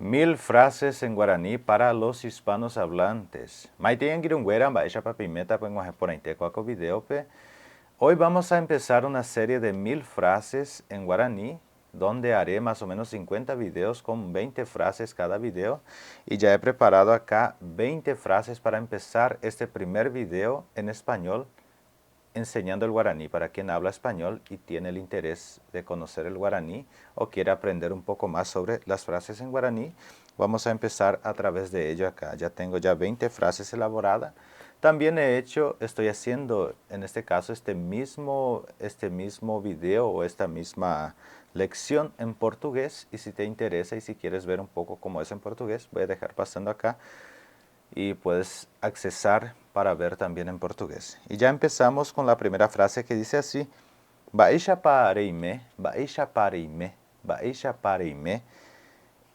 1000 frases en guaraní para los hispanos hablantes. Hoy vamos a empezar una serie de 1000 frases en guaraní, donde haré más o menos 50 videos con 20 frases cada video. Y ya he preparado acá 20 frases para empezar este primer video en español, enseñando el guaraní para quien habla español y tiene el interés de conocer el guaraní o quiere aprender un poco más sobre las frases en guaraní. Vamos a empezar a través de ello acá. Ya tengo 20 frases elaboradas. También estoy haciendo en este caso este mismo video o esta misma lección en portugués, y si te interesa y si quieres ver un poco cómo es en portugués, voy a dejar pasando acá y puedes accesar para ver también en portugués. Y ya empezamos con la primera frase que dice así: Baixa pareime, baixa pareime, baixa pareime.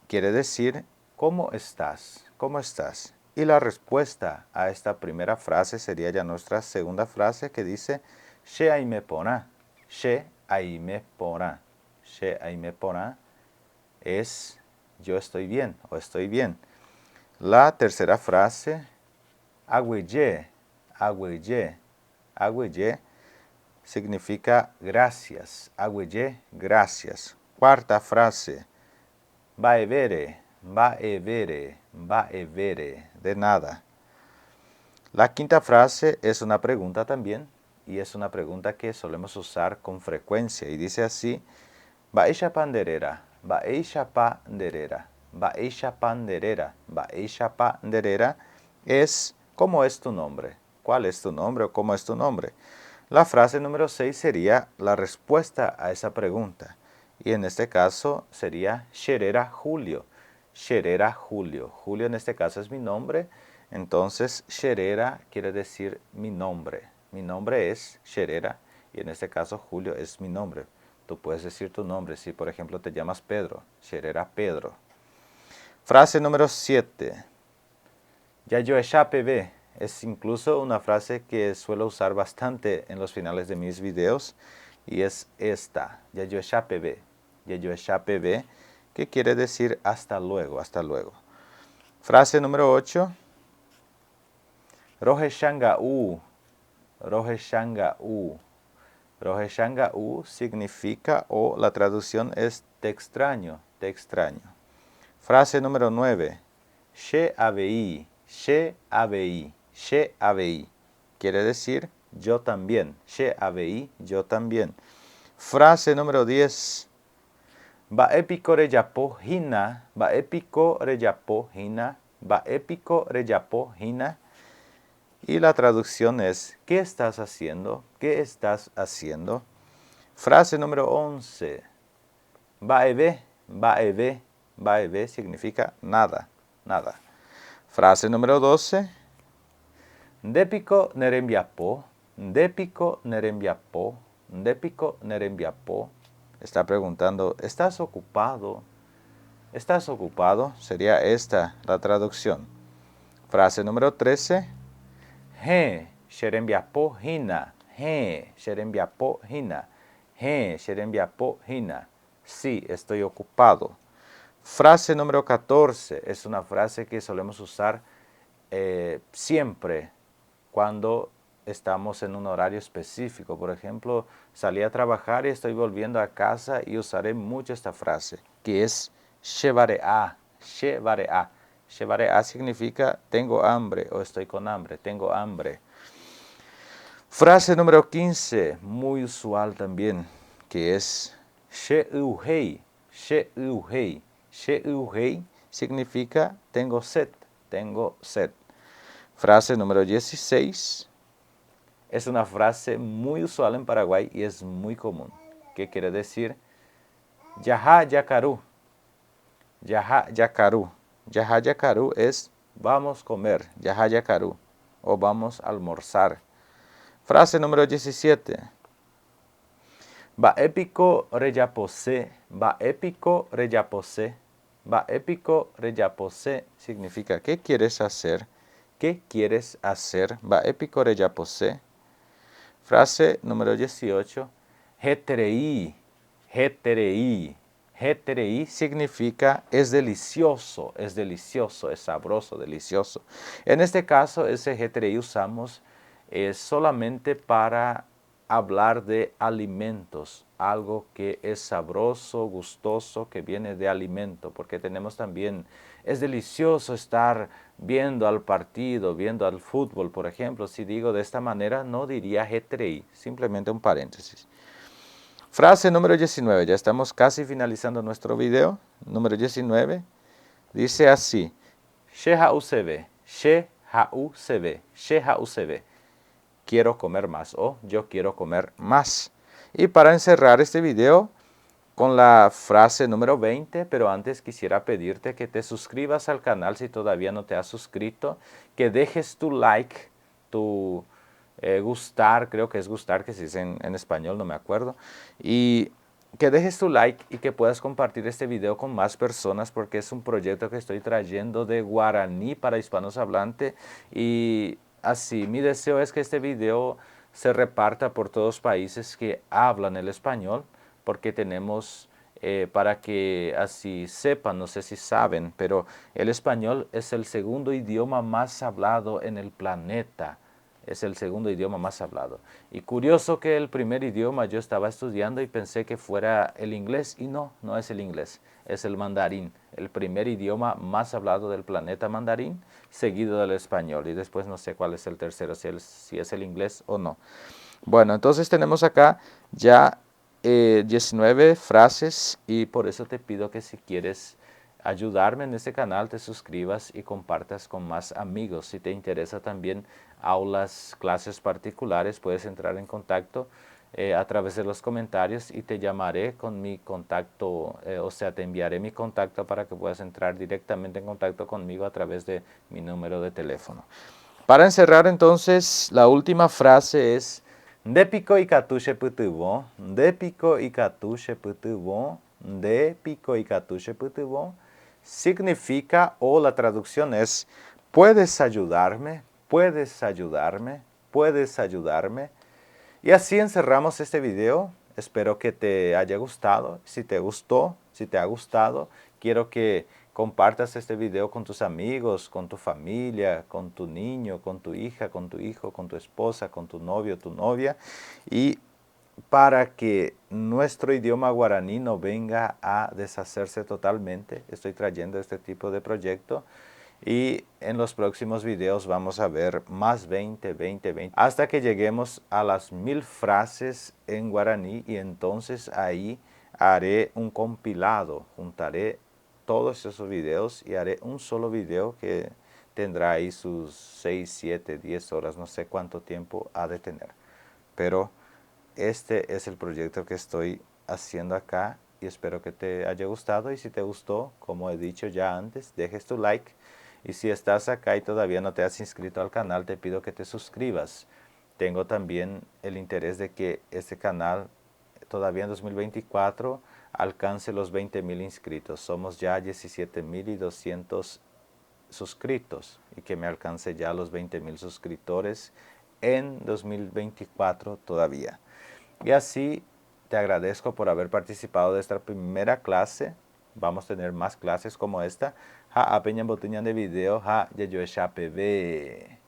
Quiere decir, ¿cómo estás? ¿Cómo estás? Y la respuesta a esta primera frase sería ya nuestra segunda frase, que dice She aime porá. She aime porá. She aime porá es yo estoy bien o estoy bien. La tercera frase, agüeye, agüeye, agüeye, significa gracias. Agüeye, gracias. Cuarta frase, baevere, baevere, baevere, de nada. La quinta frase es una pregunta también, y es una pregunta que solemos usar con frecuencia, y dice así: Baixa panderera, baixa panderera. Baixa panderera, baixa panderera es ¿cómo es tu nombre? ¿Cuál es tu nombre o cómo es tu nombre? La frase número 6 sería la respuesta a esa pregunta. Y en este caso sería Xerera Julio. Xerera Julio. Julio en este caso es mi nombre. Entonces Xerera quiere decir mi nombre. Mi nombre es Xerera y en este caso Julio es mi nombre. Tú puedes decir tu nombre si por ejemplo te llamas Pedro. Xerera Pedro. Frase número 7. Yayoexapebe es incluso una frase que suelo usar bastante en los finales de mis videos, y es esta: Yayoexapebe. Yayoexapebe, que quiere decir hasta luego, hasta luego. Frase número 8. Rohexangaú. Rohexangaú. Rohexangaú significa, o la traducción es te extraño, te extraño. Frase número 9. She abei, she abei, she abei. Quiere decir yo también. She abei, yo también. Frase número 10. Baepico reyapo hina, baepico reyapo hina, baepico reyapo hina. Y la traducción es ¿qué estás haciendo? ¿Qué estás haciendo? Frase número 11. Baebe, baebe, baebe significa nada, nada. Frase número 12. Depico nerembiapo, depico nerembiapo, depico nerembiapo. Está preguntando, ¿estás ocupado? ¿Estás ocupado? Sería esta la traducción. Frase número 13. He, xerembiapo hina, he, xerembiapo hina, he, xerembiapo hina. Sí, estoy ocupado. Frase número 14 es una frase que solemos usar siempre cuando estamos en un horario específico. Por ejemplo, salí a trabajar y estoy volviendo a casa, y usaré mucho esta frase, que es chevareá, chevareá. Chevareá significa tengo hambre o estoy con hambre, tengo hambre. Frase número 15, muy usual también, que es Sheuhei, Sheuhei. Sheuhei significa tengo sed, tengo sed. Frase número 16, es una frase muy usual en Paraguay y es muy común, que quiere decir Yaha yacarú, Yaha yacarú. Yaha yacarú es vamos a comer, Yaha yacarú, o vamos a almorzar. Frase número 17. Baepico reyapose, baepico reyapose, baepico reyapose significa ¿qué quieres hacer? ¿Qué quieres hacer? Baepico reyapose. Frase número 18. Heterei, heterei, heterei significa es delicioso, es sabroso, delicioso. En este caso, ese heterei usamos solamente para hablar de alimentos, algo que es sabroso, gustoso, que viene de alimento, porque tenemos también, es delicioso estar viendo al partido, viendo al fútbol, por ejemplo. Si digo de esta manera, no diría heterei, simplemente un paréntesis. Frase número 19, ya estamos casi finalizando nuestro video. Número 19, dice así, sheha-u-se-ve, sheha-u-se-ve, sheha-u-se-ve. Quiero comer más o yo quiero comer más. Y para encerrar este video con la frase número 20, pero antes quisiera pedirte que te suscribas al canal si todavía no te has suscrito, que dejes tu like, tu gustar, creo que es gustar que se dice en español, no me acuerdo, y que dejes tu like y que puedas compartir este video con más personas porque es un proyecto que estoy trayendo de guaraní para hispanos hablantes y así mi deseo es que este video se reparta por todos los países que hablan el español porque tenemos para que así sepan, no sé si saben, pero el español es el segundo idioma más hablado en el planeta. Es el segundo idioma más hablado. Y curioso que el primer idioma yo estaba estudiando y pensé que fuera el inglés y no, no es el inglés, es el mandarín, el primer idioma más hablado del planeta mandarín, seguido del español. Y después no sé cuál es el tercero, si es el inglés o no. Bueno, entonces tenemos acá ya 19 frases y por eso te pido que si quieres ayudarme en este canal te suscribas y compartas con más amigos. Si te interesa también aulas, clases particulares, puedes entrar en contacto a través de los comentarios y te llamaré con mi contacto, o sea, te enviaré mi contacto para que puedas entrar directamente en contacto conmigo a través de mi número de teléfono. Para encerrar entonces, la última frase es Depiko ikatuche putubo, depiko ikatuche putubo, depiko ikatuche putubo. Significa, o la traducción es, puedes ayudarme, puedes ayudarme, puedes ayudarme. Y así encerramos este video. Espero que te haya gustado. Si te gustó, si te ha gustado, quiero que compartas este video con tus amigos, con tu familia, con tu niño, con tu hija, con tu hijo, con tu esposa, con tu novio, tu novia. Y para que nuestro idioma guaraní no venga a deshacerse totalmente, estoy trayendo este tipo de proyecto. Y en los próximos videos vamos a ver más 20, 20, 20, hasta que lleguemos a las 1000 frases en guaraní y entonces ahí haré un compilado, juntaré todos esos videos y haré un solo video que tendrá ahí sus 6, 7, 10 horas, no sé cuánto tiempo ha de tener. Pero este es el proyecto que estoy haciendo acá y espero que te haya gustado y si te gustó, como he dicho ya antes, dejes tu like. Y si estás acá y todavía no te has inscrito al canal, te pido que te suscribas. Tengo también el interés de que este canal todavía en 2024 alcance los 20,000 inscritos. Somos ya 17,200 suscritos y que me alcance ya los 20,000 suscriptores en 2024 todavía. Y así te agradezco por haber participado de esta primera clase. Vamos a tener más clases como esta. Ha apeñan botuñan de video, ha ya yo PV.